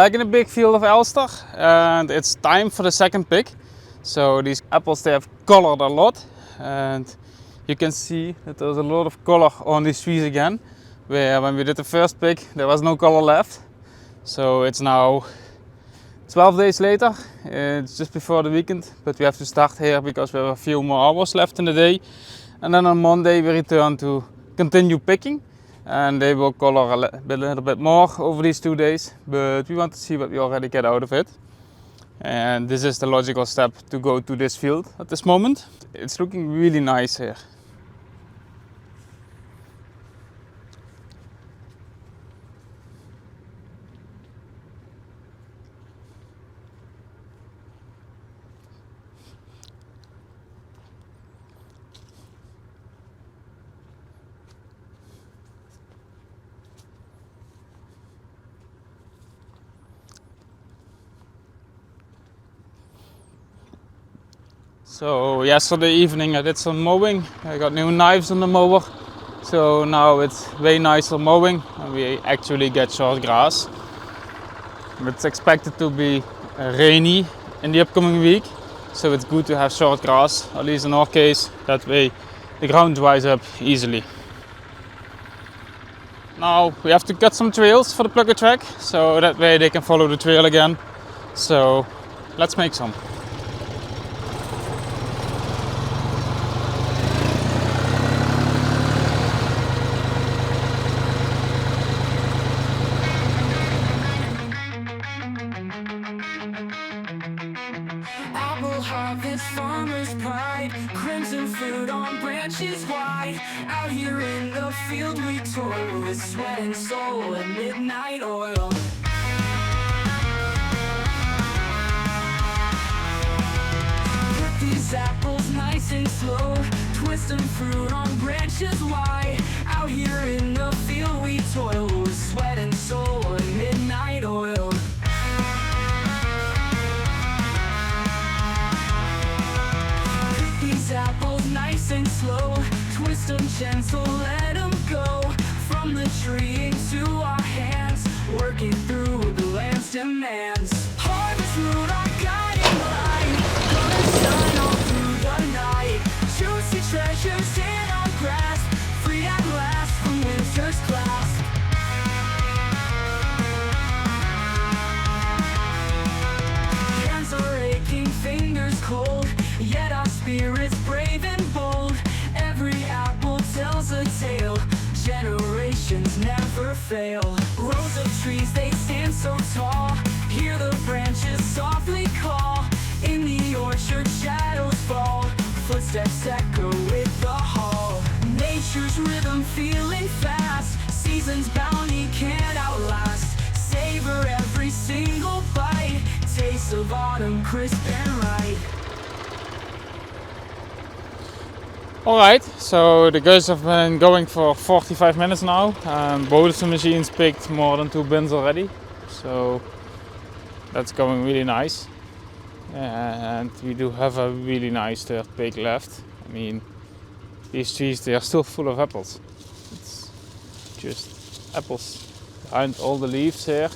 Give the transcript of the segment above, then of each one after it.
back in the big field of Elstar, and it's time for the second pick. So these apples, they have colored a lot, and you can see that there's a lot of color on these trees again, where when we did the first pick there was no color left. So it's now 12 days later, it's just before the weekend, but we have to start here because we have a few more hours left in the day. And then on Monday we return to continue picking, and they will color a little bit more over these 2 days, but we want to see what we already get out of it. And this is the logical step to go to this field at this moment. It's looking really nice here. So yesterday evening I did some mowing. I got new knives on the mower, so now it's way nicer mowing and we actually get short grass. It's expected to be rainy in the upcoming week, so it's good to have short grass, at least in our case. That way the ground dries up easily. Now we have to cut some trails for the plugger track, so that way they can follow the trail again. So let's make some. Harvest, farmer's pride, crimson fruit on branches wide. Out here in the field we toil with sweat and soul and midnight oil. Pick these apples nice and slow, twist them fruit on branches wide. Out here in the field we toil with sweat and soul and midnight oil. Apples nice and slow, twist them gentle, let them go. From the tree into our hands, working through the land's demands. Harvest moon, our guiding light, gonna shine all through the night. Juicy treasures in our grasp, free at last from winter's clasp. Hands are aching, fingers cold, yet our spirits brave and bold. Every apple tells a tale, generations never fail. Rows of trees, they stand so tall, hear the branches softly call. In the orchard shadows fall, footsteps echo with the hall. Nature's rhythm feeling fast, season's bounty can't outlast. Savor every single bite, taste of autumn crisp and right. Alright, so the guys have been going for 45 minutes now. Both of the machines picked more than 2 bins already, so that's going really nice. And we do have a really nice third pick left. I mean, these trees, they are still full of apples. It's just apples behind all the leaves here,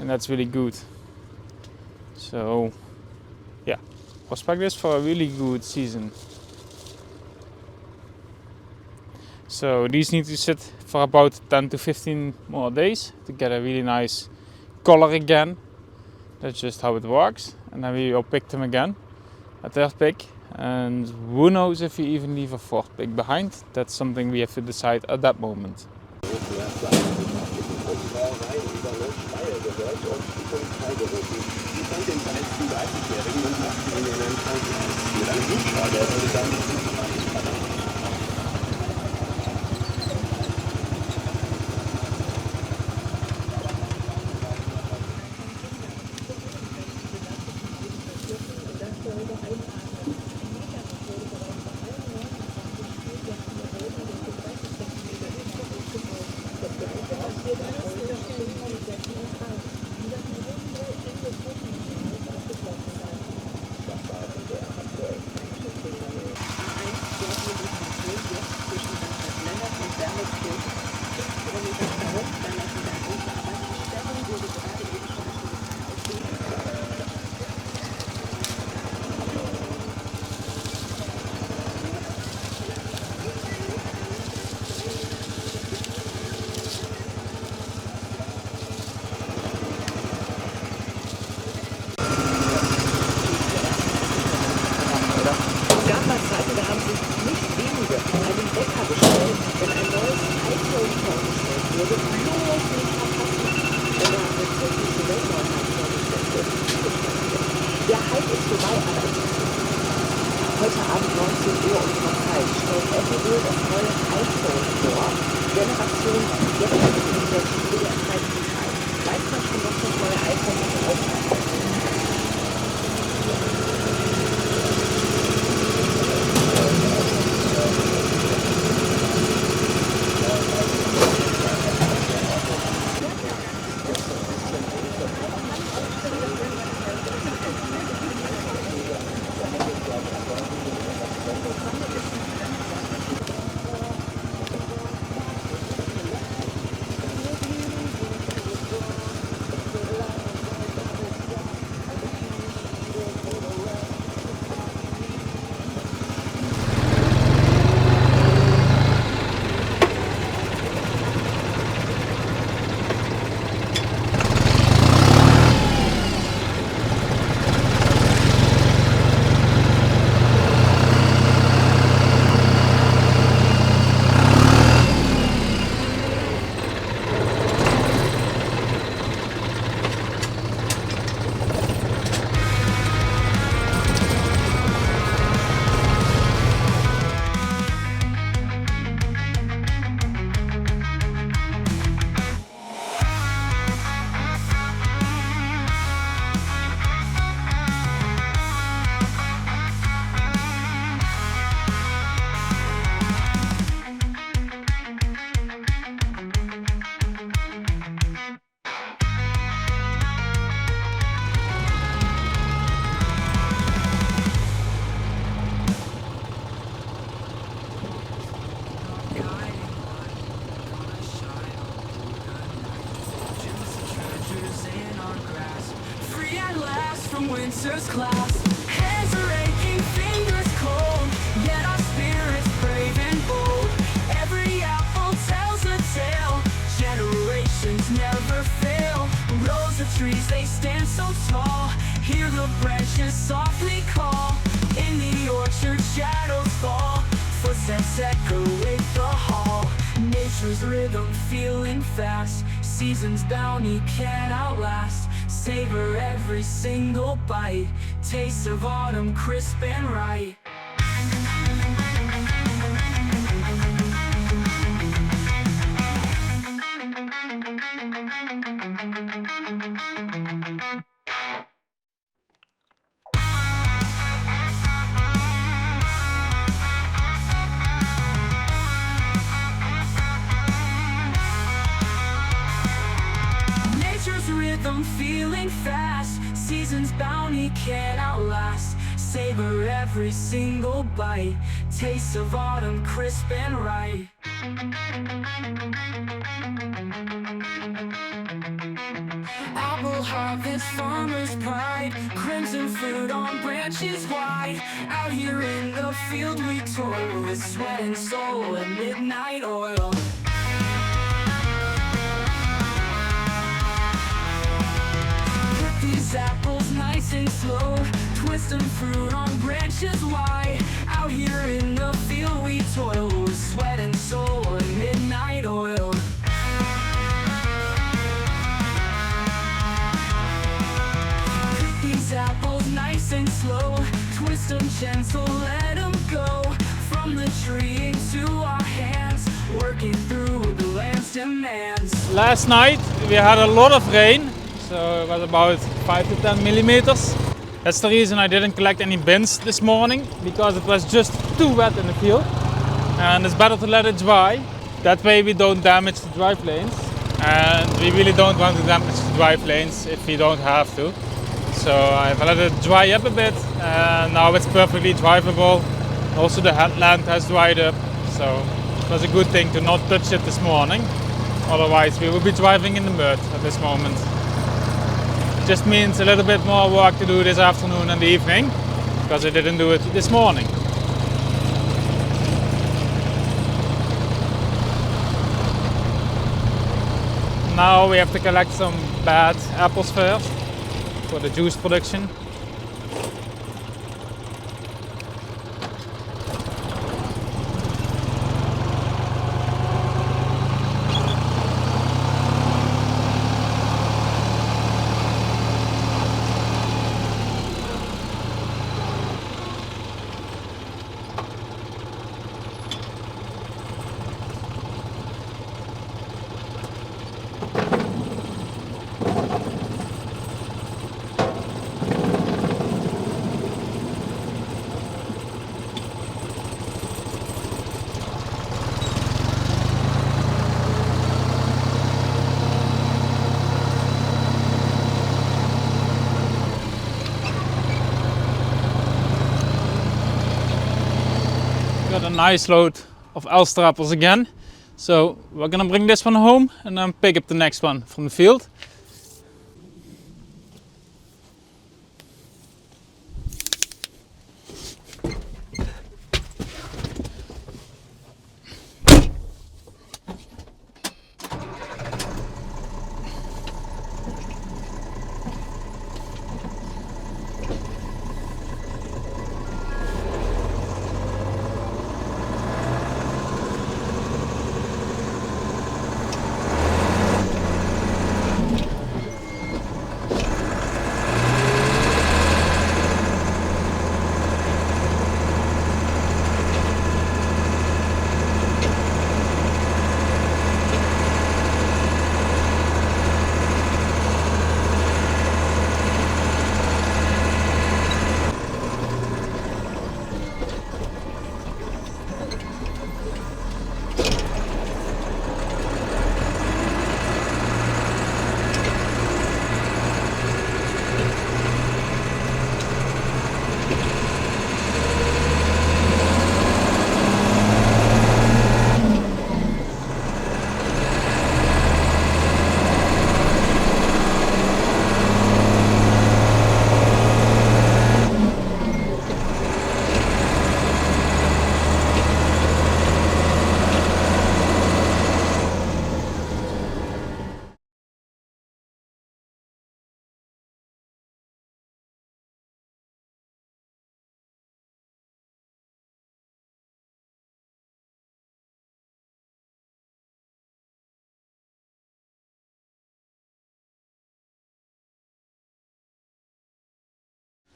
and that's really good. So yeah, expect this for a really good season. So these need to sit for about 10 to 15 more days to get a really nice color again. That's just how it works. And then we will pick them again, a third pick. And who knows if we even leave a fourth pick behind. That's something we have to decide at that moment. vorbei Heute Abend 19 Uhr unserer Zeit stellt Apple das neue iPhone vor. Generation 64 Zeit. Weiß man schon, was das neue iPhone ausmacht? Winter's class, hands are aching, fingers cold, yet our spirits brave and bold. Every apple tells a tale, generations never fail. Rows of trees, they stand so tall, hear the branches softly call. In the orchard, shadows fall, footsteps echoing the hall. Nature's rhythm feeling fast, season's bounty can't outlast. Savor every single bite, taste of autumn crisp and right. Nature's rhythm feeling fast, season's bounty can't outlast. Savor every single bite, taste of autumn crisp and right. Apple harvest, farmer's pride, crimson fruit on branches wide. Out here in the field we toil with sweat and soul and midnight oil. These apples nice and slow, twisting fruit on branches wide. Out here in the field we toil with sweat and soul and midnight oil. These apples nice and slow, twist them gentle, let them go. From the tree into our hands, working through the land's demands. Last night we had a lot of rain. So it was about 5 to 10 millimeters. That's the reason I didn't collect any bins this morning, because it was just too wet in the field. And it's better to let it dry. That way we don't damage the drive lanes. And we really don't want to damage the drive lanes if we don't have to. So I've let it dry up a bit, and now it's perfectly drivable. Also the headland has dried up, so it was a good thing to not touch it this morning. Otherwise we will be driving in the mud at this moment. Just means a little bit more work to do this afternoon and the evening, because I didn't do it this morning. Now we have to collect some bad apples first for the juice production. got a nice load of Elstar apples again. So we're gonna bring this one home and then pick up the next one from the field.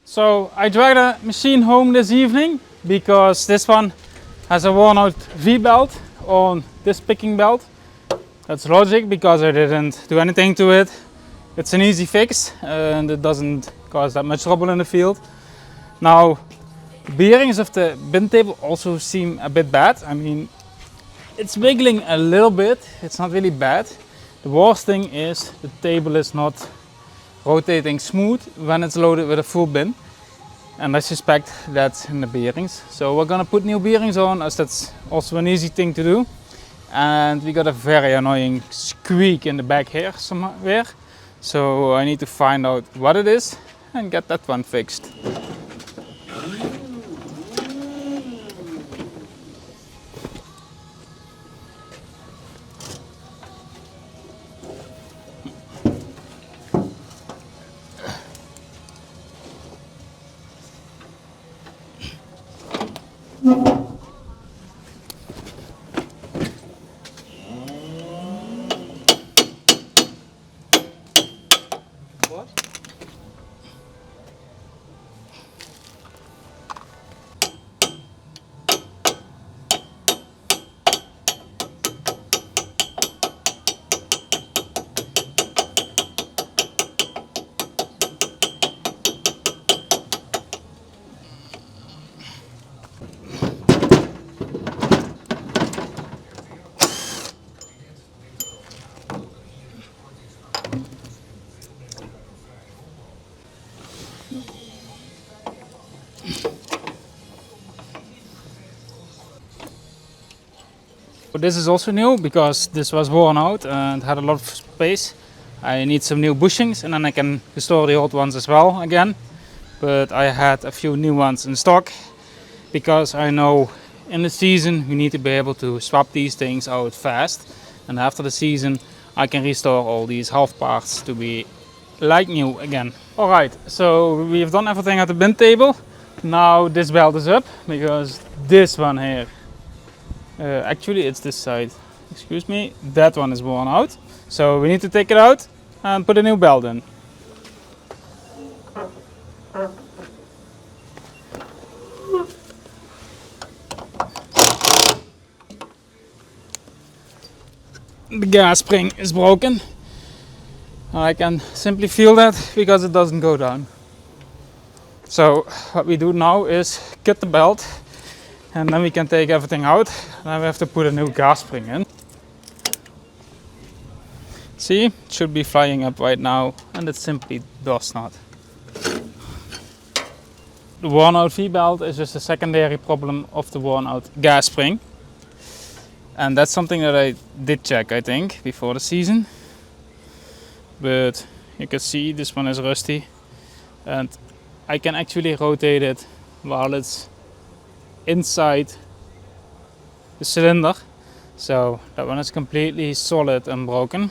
So I dragged a machine home this evening because this one has a worn out V-belt on this picking belt. That's logic because I didn't do anything to it. It's an easy fix and it doesn't cause that much trouble in the field. Now, the bearings of the bin table also seem a bit bad. I mean, it's wiggling a little bit, it's not really bad. The worst thing is the table is not rotating smooth when it's loaded with a full bin, and I suspect that's in the bearings. So we're gonna put new bearings on, as that's also an easy thing to do. And we got a very annoying squeak in the back here somewhere, so I need to find out what it is and get that one fixed. This is also new because this was worn out and had a lot of space. I need some new bushings and then I can restore the old ones as well again. But I had a few new ones in stock because I know in the season we need to be able to swap these things out fast. And after the season I can restore all these half parts to be like new again. Alright, so we've done everything at the bin table. Now this belt is up because this one here, actually it's this side, excuse me, that one is worn out. So we need to take it out and put a new belt in. The gas spring is broken. I can simply feel that because it doesn't go down. So what we do now is cut the belt and then we can take everything out. Then we have to put a new gas spring in. See, it should be flying up right now and it simply does not. the worn out V-belt is just a secondary problem of the worn out gas spring. And that's something that I did check, I think, before the season. But you can see this one is rusty. And I can actually rotate it while it's inside the cylinder. So that one is completely solid and broken.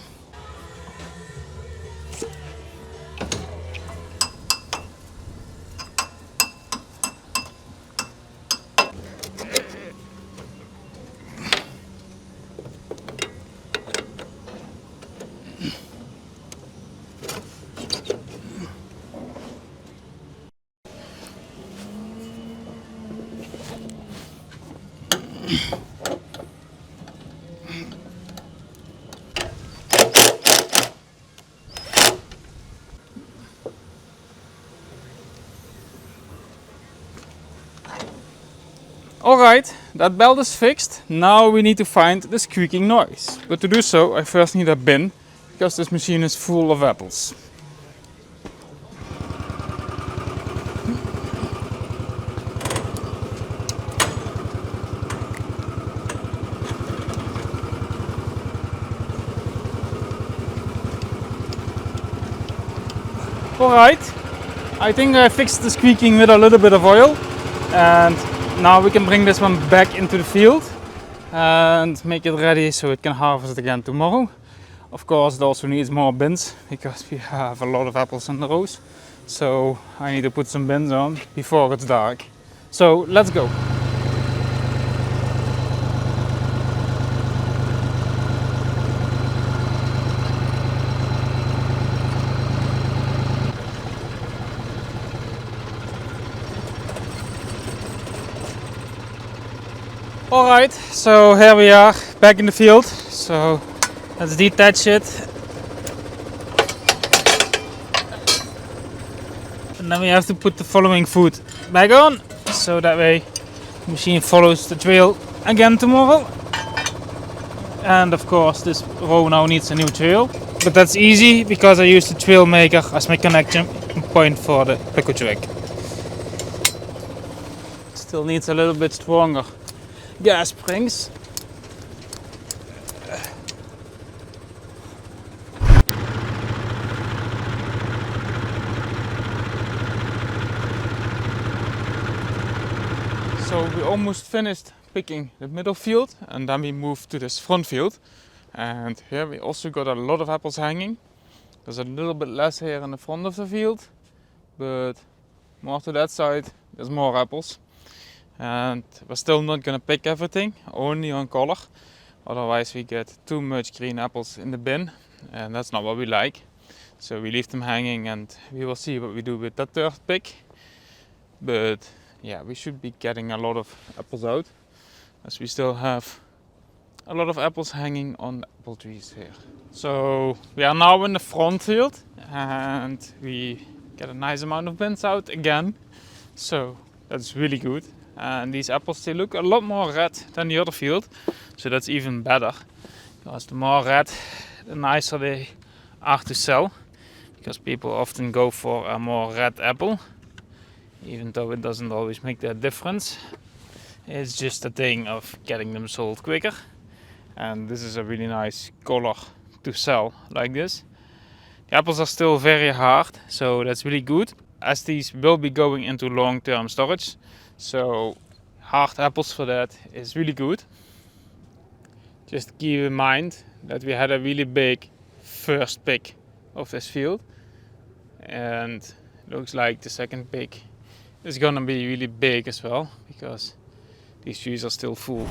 Alright, that belt is fixed. Now we need to find the squeaking noise. But to do so, I first need a bin, because this machine is full of apples. Alright, I think I fixed the squeaking with a little bit of oil, and now we can bring this one back into the field and make it ready so it can harvest again tomorrow. Of course, it also needs more bins because we have a lot of apples in the rows. So I need to put some bins on before it's dark. So let's go. Alright, so here we are back in the field. So let's detach it. And then we have to put the following foot back on, so that way the machine follows the trail again tomorrow. And of course this row now needs a new trail. But that's easy because I use the trail maker as my connection point for the pickle track. Still needs a little bit stronger gas springs. So we almost finished picking the middle field, and then we moved to this front field. And here we also got a lot of apples hanging. There's a little bit less here in the front of the field, but more to that side there's more apples. And we're still not gonna pick everything, only on color. Otherwise we get too much green apples in the bin, and that's not what we like. So we leave them hanging, and we will see what we do with that third pick. But yeah, we should be getting a lot of apples out, as we still have a lot of apples hanging on the apple trees here. So we are now in the front field, and we get a nice amount of bins out again. So that's really good. And these apples, they look a lot more red than the other field, so that's even better, because the more red, the nicer they are to sell, because people often go for a more red apple, even though it doesn't always make that difference. It's just a thing of getting them sold quicker, and this is a really nice color to sell like this. The apples are still very hard, so that's really good, as these will be going into long-term storage. So hard apples for that is really good. Just keep in mind that we had a really big first pick of this field, and looks like the second pick is gonna be really big as well, because these trees are still full.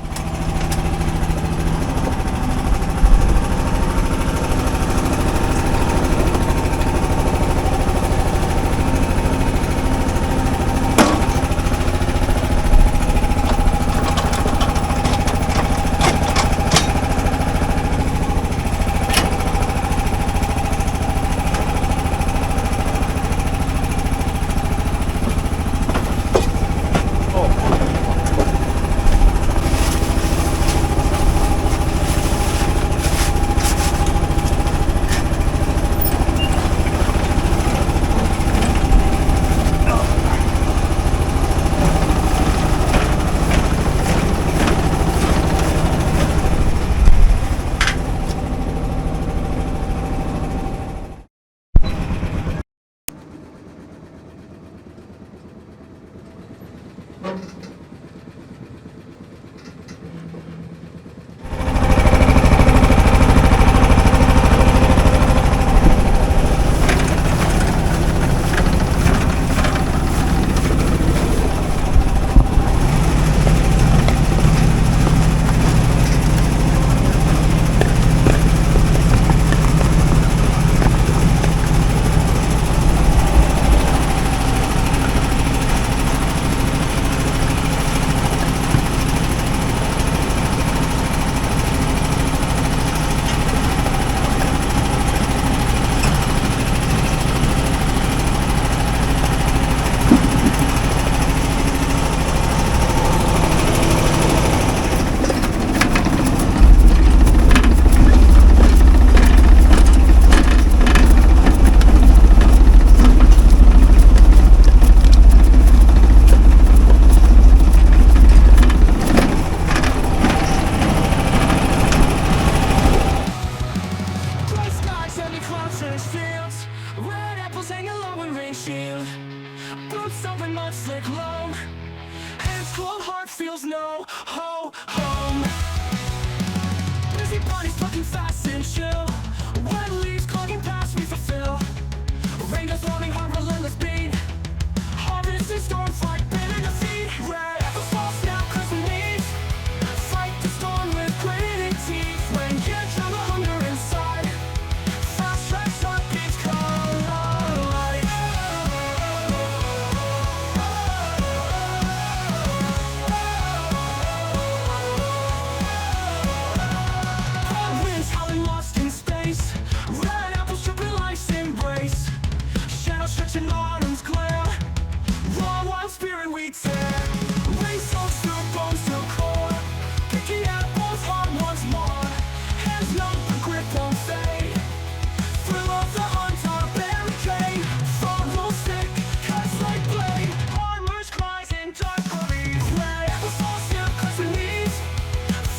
Boots open, mud slick low. Hands cold, heart feels no home. Busy bodies fucking fast and chill. Wet leaves clogging past me fulfill. Rain goes rolling hard, relentless beat. Harvest and storm fight, bitter defeat. Red apples fall, snap, crisp and leaves. Fight the storm with gritted teeth. When you drown the hunger inside. Fast tracks, heartbeats collide. Winds howling lost in space. Red apples dripping life's embrace. Shadows stretching autumn's glare. Raw wild spirit we tear. Rain soaks through bones to core. Picking apples hard once more. Hands numb, but grip won't fade. Thrill of the hunt, our barricade. Thought will stick, cuts like blade. Armor's cries in dark glory. Red apples fall, snap, cuts and leaves.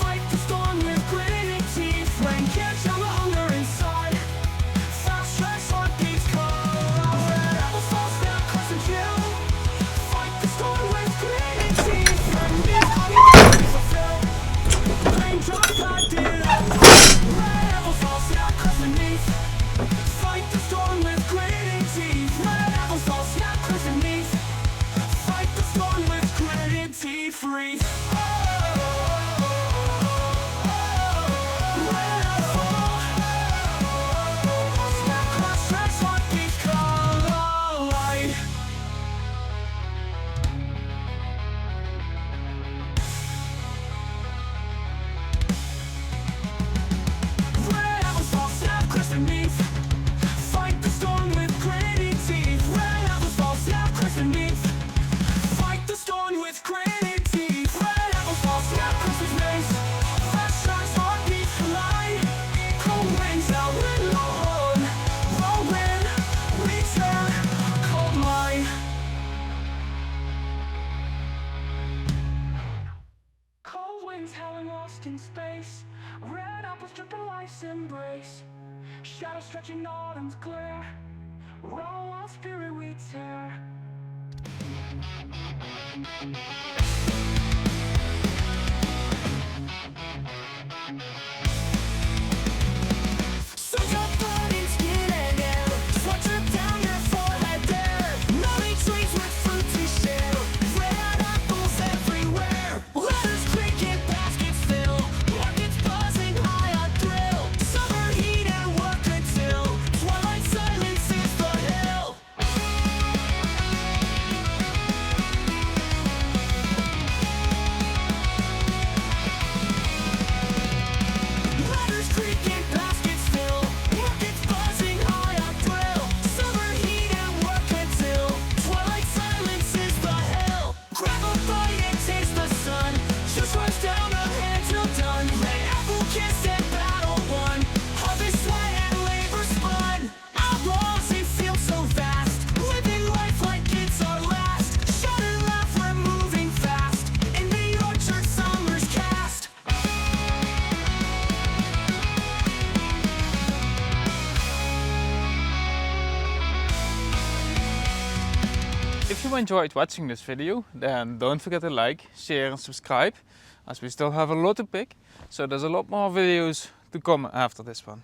Fight the storm with gritted teeth. Rain can't drown the hunger inside. Fast tracks, heartbeats collide. Red apples fall, snap, cuts and chill. Fight the storm with gritted teeth. When these hungry fulfill. Raindrops packed it up. Red apples fall, snap, cuts beneath. Fight the storm with gritted teeth. Red apples fall, snap, cuts beneath. Fight the storm with gritted teeth. Freeze. Howling lost in space. Red apples dripping life's embrace. Shadows stretching autumn's glare. Raw wild spirit we tear. Such a burning skin and air. Sweat drip down your forehead there. Melody trees with fruit to share. Red apples everywhere. Letters creaking, baskets fill. Markets buzzing, high on thrill. Summer heat and work until twilight silences the hill. If you enjoyed watching this video, then don't forget to like, share and subscribe, as we still have a lot to pick, so there's a lot more videos to come after this one.